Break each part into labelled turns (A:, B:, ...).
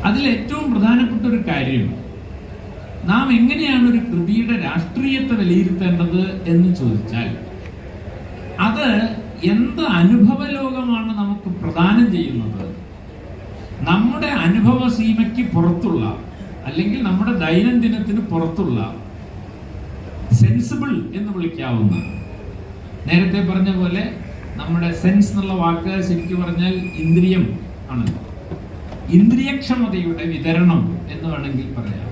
A: അതിൽ ഏറ്റവും പ്രധാനപ്പെട്ട ഒരു കാര്യം, നാം എങ്ങനെയാണ് ഒരു കൃതിയുടെ രാഷ്ട്രീയത്തെ വിലയിരുത്തേണ്ടത് എന്ന് ചോദിച്ചാൽ, അത് എന്ത് അനുഭവ ലോകമാണ് നമുക്ക് പ്രദാനം ചെയ്യുന്നത്? നമ്മുടെ അനുഭവ സീമയ്ക്ക് പുറത്തുള്ള, അല്ലെങ്കിൽ നമ്മുടെ ദൈനംദിനത്തിന് പുറത്തുള്ള, സെൻസിബിൾ എന്ന് വിളിക്കാവുന്ന, നേരത്തെ പറഞ്ഞ പോലെ നമ്മുടെ സെൻസ് എന്നുള്ള വാക്ക് ശരിക്കും പറഞ്ഞാൽ ഇന്ദ്രിയം ആണ്. ഇന്ദ്രിയക്ഷമതയുടെ വിതരണം എന്ന് വേണമെങ്കിൽ പറയാം.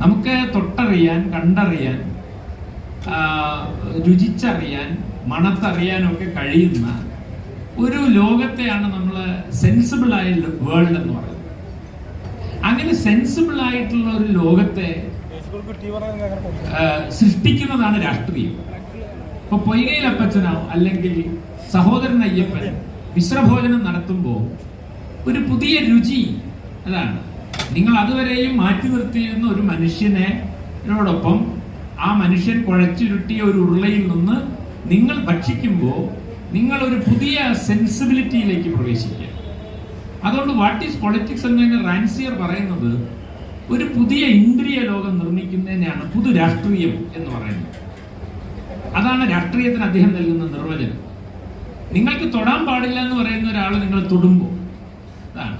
A: നമുക്ക് തൊട്ടറിയാൻ, കണ്ടറിയാൻ, രുചിച്ചറിയാൻ, മണത്തറിയാനൊക്കെ കഴിയുന്ന ഒരു ലോകത്തെയാണ് നമ്മൾ സെൻസിബിൾ ആയ വേൾഡ് എന്ന് പറയുന്നത്. അങ്ങനെ സെൻസിബിൾ ആയിട്ടുള്ള ഒരു ലോകത്തെ സൃഷ്ടിക്കുന്നതാണ് രാഷ്ട്രീയം. ഇപ്പൊ പൊയ്കയിൽ അപ്പച്ചനോ അല്ലെങ്കിൽ സഹോദരൻ അയ്യപ്പൻ മിശ്രഭോജനം നടത്തുമ്പോൾ ഒരു പുതിയ രുചി, അതാണ് നിങ്ങൾ അതുവരെയും മാറ്റി നിർത്തിയിരുന്ന ഒരു മനുഷ്യനോടൊപ്പം ആ മനുഷ്യൻ കുഴച്ചുരുട്ടിയ ഒരു ഉരുളയിൽ നിന്ന് നിങ്ങൾ ഭക്ഷിക്കുമ്പോൾ നിങ്ങൾ ഒരു പുതിയ സെൻസിബിലിറ്റിയിലേക്ക് പ്രവേശിക്കുക. അതുകൊണ്ട് വാട്ട് ഈസ് പൊളിറ്റിക്സ് എന്നതിന് റാൻസിയർ പറയുന്നത് ഒരു പുതിയ ഇന്ദ്രിയ ലോകം നിർമ്മിക്കുന്നതിനെയാണ് പുതു രാഷ്ട്രീയം എന്ന് പറയുന്നത്. അതാണ് രാഷ്ട്രീയത്തിന് അദ്ദേഹം നൽകുന്ന നിർവചനം. നിങ്ങൾക്ക് തൊടാൻ പാടില്ല എന്ന് പറയുന്ന ഒരാൾ നിങ്ങൾ തൊടുമ്പോൾ, അതാണ്.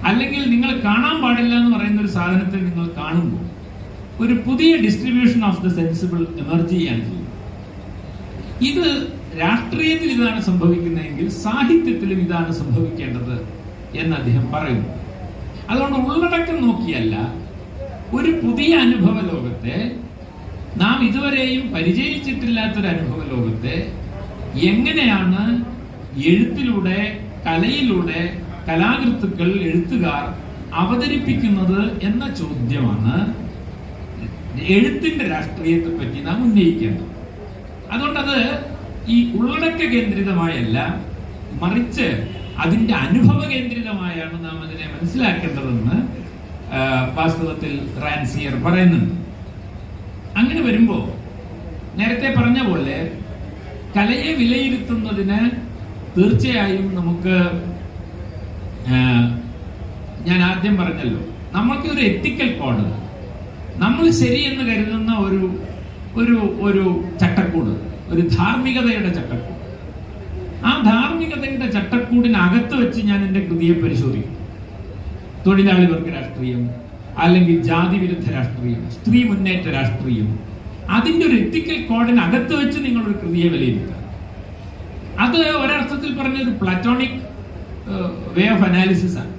A: അല്ലെങ്കിൽ നിങ്ങൾ കാണാൻ പാടില്ല എന്ന് പറയുന്ന ഒരു സാധനത്തെ നിങ്ങൾ കാണുമ്പോൾ ഒരു പുതിയ distribution of the sensible emerge ചെയ്യാൻ ചെയ്യും. ഇത് രാഷ്ട്രീയത്തിൽ ഇതാണ് സംഭവിക്കുന്നതെങ്കിൽ സാഹിത്യത്തിലും ഇതാണ് സംഭവിക്കേണ്ടത് എന്ന് അദ്ദേഹം പറയുന്നു. അതുകൊണ്ട് ഉള്ളടക്കം നോക്കിയല്ല, ഒരു പുതിയ അനുഭവ ലോകത്തെ, നാം ഇതുവരെയും പരിചയിച്ചിട്ടില്ലാത്തൊരു അനുഭവ ലോകത്തെ എങ്ങനെയാണ് എഴുത്തിലൂടെ, കലയിലൂടെ കലാകൃത്തുക്കൾ, എഴുത്തുകാർ അവതരിപ്പിക്കുന്നത് എന്ന ചോദ്യമാണ് എഴുത്തിന്റെ രാഷ്ട്രീയത്തെ പറ്റി നാം ഉന്നയിക്കേണ്ടത്. അതുകൊണ്ടത് ഈ ഉള്ളടക്ക കേന്ദ്രിതമായല്ല, മറിച്ച് അതിന്റെ അനുഭവ കേന്ദ്രിതമായാണ് നാം അതിനെ മനസ്സിലാക്കേണ്ടതെന്ന് വാസ്തവത്തിൽ റാൻസിയർ പറയുന്നുണ്ട്. അങ്ങനെ വരുമ്പോൾ നേരത്തെ പറഞ്ഞ പോലെ കലയെ വിലയിരുത്തുന്നതിന് തീർച്ചയായും നമുക്ക്, ഞാൻ ആദ്യം പറഞ്ഞല്ലോ, നമ്മൾക്ക് ഒരു എത്തിക്കൽ കോഡ്, നമ്മൾ ശരിയെന്ന് കരുതുന്ന ഒരു ഒരു ഒരു ചട്ടക്കൂട്, ഒരു ധാർമ്മികതയുടെ ചട്ടക്കൂട്. ആ ധാർമ്മികതയുടെ ചട്ടക്കൂടിനകത്ത് വെച്ച് ഞാൻ എൻ്റെ കൃതിയെ പരിശോധിക്കും. തൊഴിലാളി വർഗ രാഷ്ട്രീയം, അല്ലെങ്കിൽ ജാതി വിരുദ്ധ രാഷ്ട്രീയം, സ്ത്രീ മുന്നേറ്റ രാഷ്ട്രീയം, അതിൻ്റെ ഒരു എത്തിക്കൽ കോഡിനകത്ത് വെച്ച് നിങ്ങളൊരു കൃതിയെ വിലയിരുത്തുക. അത് ഒരർത്ഥത്തിൽ പറഞ്ഞ ഒരു പ്ലാറ്റോണിക് വേ ഓഫ് അനാലിസിസ് ആണ്.